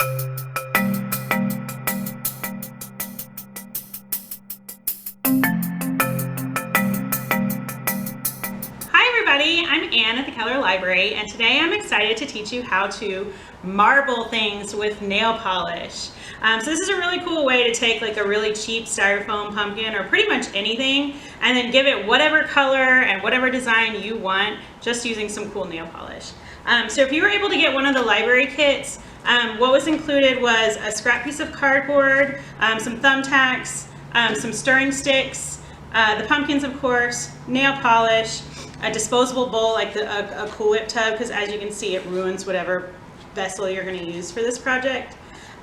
I'm Anne at the Keller Library, and today I'm excited to teach you how to marble things with nail polish. So this is a really cool way to take like a really cheap styrofoam pumpkin or pretty much anything and then give it whatever color and whatever design you want just using some cool nail polish. So if you were able to get one of the library kits, what was included was a scrap piece of cardboard, some thumbtacks, some stirring sticks, the pumpkins of course, nail polish, a disposable bowl like a Cool Whip tub, because as you can see it ruins whatever vessel you're going to use for this project.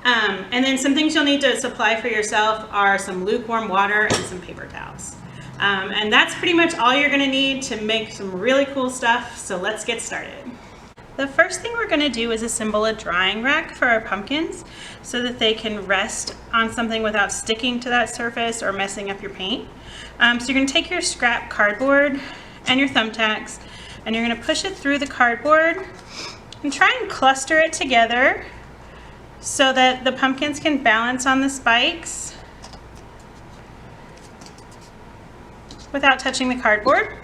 And then some things you'll need to supply for yourself are some lukewarm water and some paper towels. And that's pretty much all you're going to need to make some really cool stuff, so let's get started. The first thing we're going to do is assemble a drying rack for our pumpkins so that they can rest on something without sticking to that surface or messing up your paint. So you're going to take your scrap cardboard and your thumbtacks and you're going to push it through the cardboard and try and cluster it together so that the pumpkins can balance on the spikes without touching the cardboard.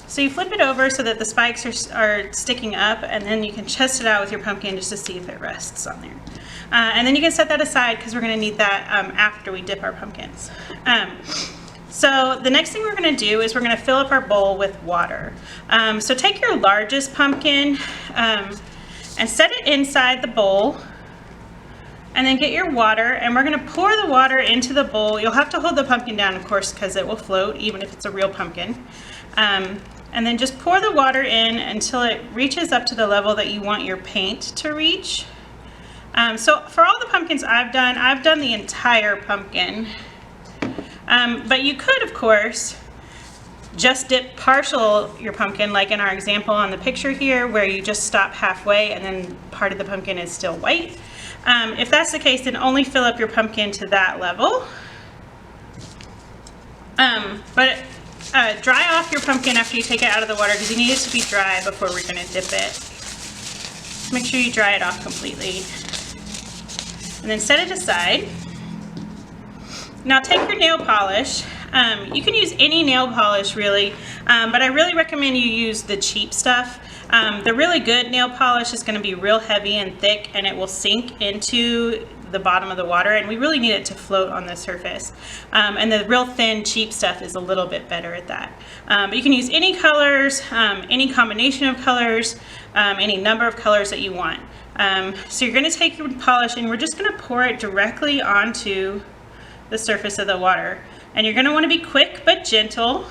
So you flip it over so that the spikes are sticking up, and then you can test it out with your pumpkin just to see if it rests on there. And then you can set that aside because we're going to need that after we dip our pumpkins. So the next thing we're going to do is we're going to fill up our bowl with water. So take your largest pumpkin and set it inside the bowl, and then get your water, and we're going to pour the water into the bowl. You'll have to hold the pumpkin down, of course, because it will float even if it's a real pumpkin. And then just pour the water in until it reaches up to the level that you want your paint to reach. So for all the pumpkins I've done the entire pumpkin. But you could, of course, just dip partial your pumpkin, like in our example on the picture here, where you just stop halfway and then part of the pumpkin is still white. If that's the case, then only fill up your pumpkin to that level. Dry off your pumpkin after you take it out of the water because you need it to be dry before we're going to dip it. Make sure you dry it off completely. And then set it aside. Now take your nail polish. You can use any nail polish really, but I really recommend you use the cheap stuff. The really good nail polish is going to be real heavy and thick, and it will sink into the bottom of the water, and we really need it to float on the surface. And the real thin, cheap stuff is a little bit better at that. But you can use any colors, any combination of colors, any number of colors that you want. So you're going to take your polish and we're just going to pour it directly onto the surface of the water. And you're going to want to be quick but gentle.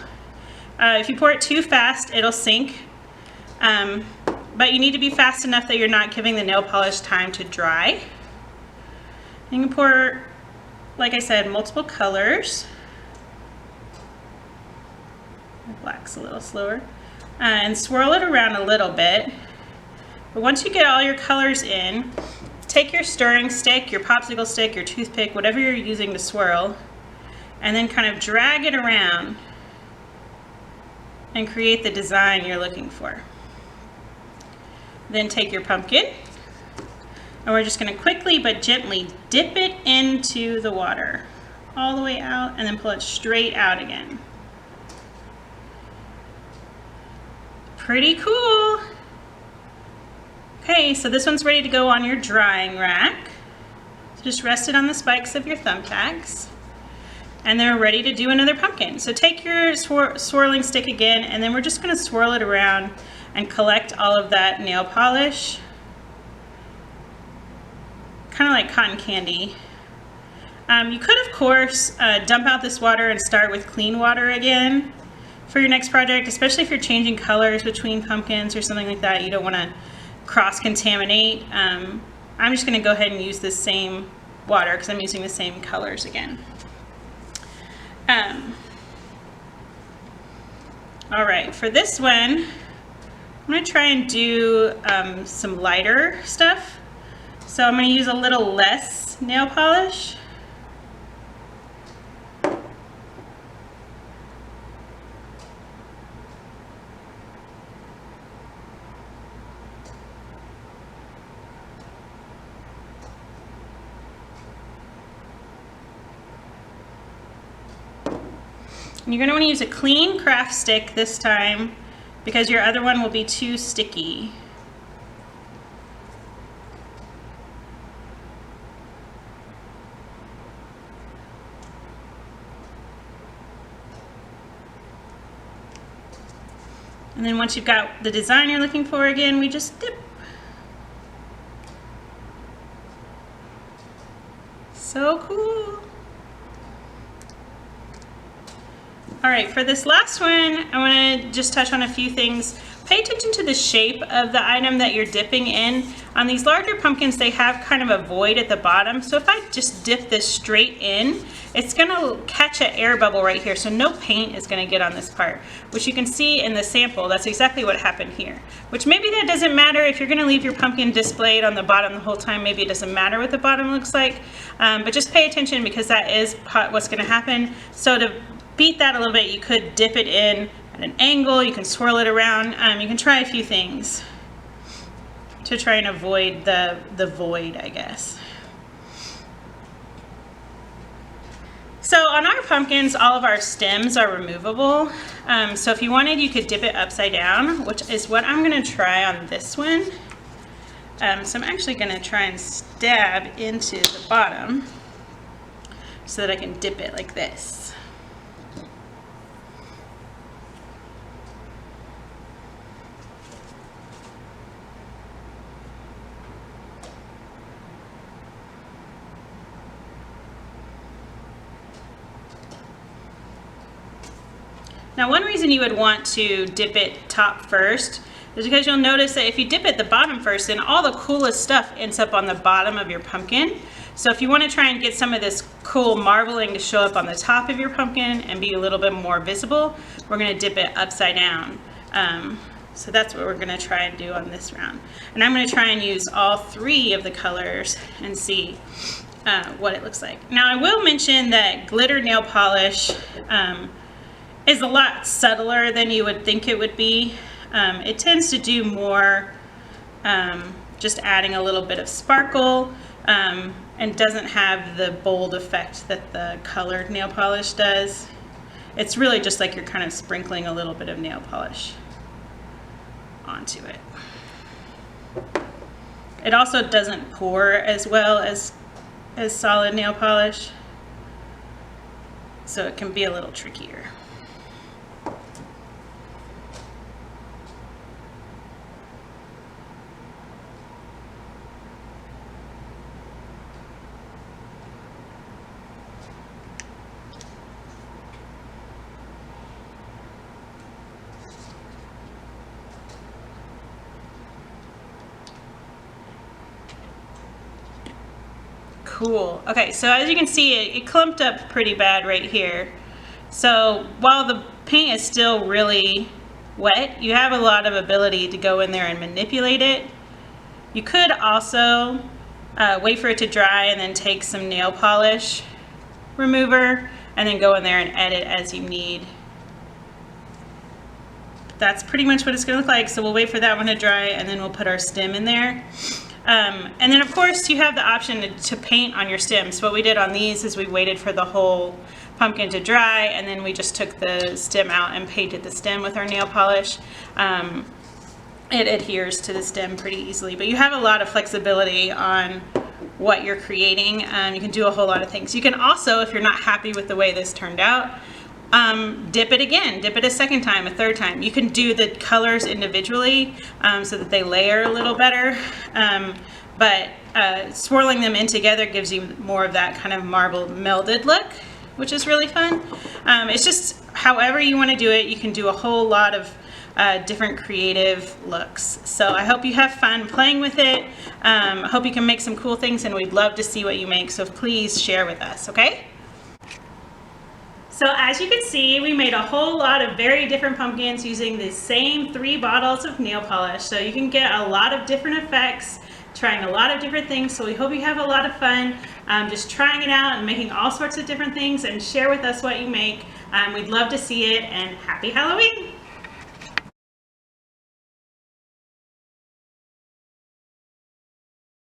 If you pour it too fast, it'll sink. But you need to be fast enough that you're not giving the nail polish time to dry. You can pour, like I said, multiple colors. Black's a little slower. And swirl it around a little bit. But once you get all your colors in, take your stirring stick, your popsicle stick, your toothpick, whatever you're using to swirl, and then kind of drag it around and create the design you're looking for. Then take your pumpkin, and we're just going to quickly but gently dip it into the water all the way out and then pull it straight out again. Pretty cool. Okay, so this one's ready to go on your drying rack. So just rest it on the spikes of your thumbtacks, and they're ready to do another pumpkin. So take your swirling stick again, and then we're just going to swirl it around and collect all of that nail polish, kind of like cotton candy. You could, of course, dump out this water and start with clean water again for your next project, especially if you're changing colors between pumpkins or something like that. You don't want to cross-contaminate. I'm just going to go ahead and use this same water because I'm using the same colors again. All right, for this one, I'm going to try and do some lighter stuff. So I'm going to use a little less nail polish. And you're going to want to use a clean craft stick this time because your other one will be too sticky. And then once you've got the design you're looking for again, we just dip. So cool. All right, for this last one, I want to just touch on a few things. Pay attention to the shape of the item that you're dipping in. On these larger pumpkins, they have kind of a void at the bottom. So if I just dip this straight in, it's gonna catch an air bubble right here. So no paint is gonna get on this part, which you can see in the sample. That's exactly what happened here, which maybe that doesn't matter. If you're gonna leave your pumpkin displayed on the bottom the whole time, maybe it doesn't matter what the bottom looks like. But just pay attention because that is what's gonna happen. So to beat that a little bit, you could dip it in at an angle, you can swirl it around, you can try a few things to try and avoid the void, I guess. So on our pumpkins, all of our stems are removable. So if you wanted, you could dip it upside down, which is what I'm gonna try on this one. So I'm actually gonna try and stab into the bottom so that I can dip it like this. Now, one reason you would want to dip it top first is because you'll notice that if you dip it the bottom first, then all the coolest stuff ends up on the bottom of your pumpkin. So if you want to try and get some of this cool marbling to show up on the top of your pumpkin and be a little bit more visible, we're going to dip it upside down. So that's what we're going to try and do on this round. And I'm going to try and use all three of the colors and see what it looks like. Now, I will mention that glitter nail polish is a lot subtler than you would think it would be. It tends to do more just adding a little bit of sparkle and doesn't have the bold effect that the colored nail polish does. It's really just like you're kind of sprinkling a little bit of nail polish onto it. It also doesn't pour as well as solid nail polish, so it can be a little trickier. Cool. Okay, so as you can see, it clumped up pretty bad right here. So while the paint is still really wet, you have a lot of ability to go in there and manipulate it. You could also wait for it to dry and then take some nail polish remover and then go in there and edit as you need. That's pretty much what it's going to look like. So we'll wait for that one to dry and then we'll put our stem in there. And then of course you have the option to paint on your stems. What we did on these is we waited for the whole pumpkin to dry and then we just took the stem out and painted the stem with our nail polish. It adheres to the stem pretty easily, but you have a lot of flexibility on what you're creating. You can do a whole lot of things. You can also, if you're not happy with the way this turned out, dip it again, dip it a second time, a third time. You can do the colors individually so that they layer a little better, but swirling them in together gives you more of that kind of marble melded look, which is really fun. It's just however you want to do it, you can do a whole lot of different creative looks. So I hope you have fun playing with it. I hope you can make some cool things and we'd love to see what you make, so please share with us, okay? So as you can see, we made a whole lot of very different pumpkins using the same 3 bottles of nail polish. So you can get a lot of different effects, trying a lot of different things. So we hope you have a lot of fun just trying it out and making all sorts of different things, and share with us what you make. We'd love to see it, and happy Halloween!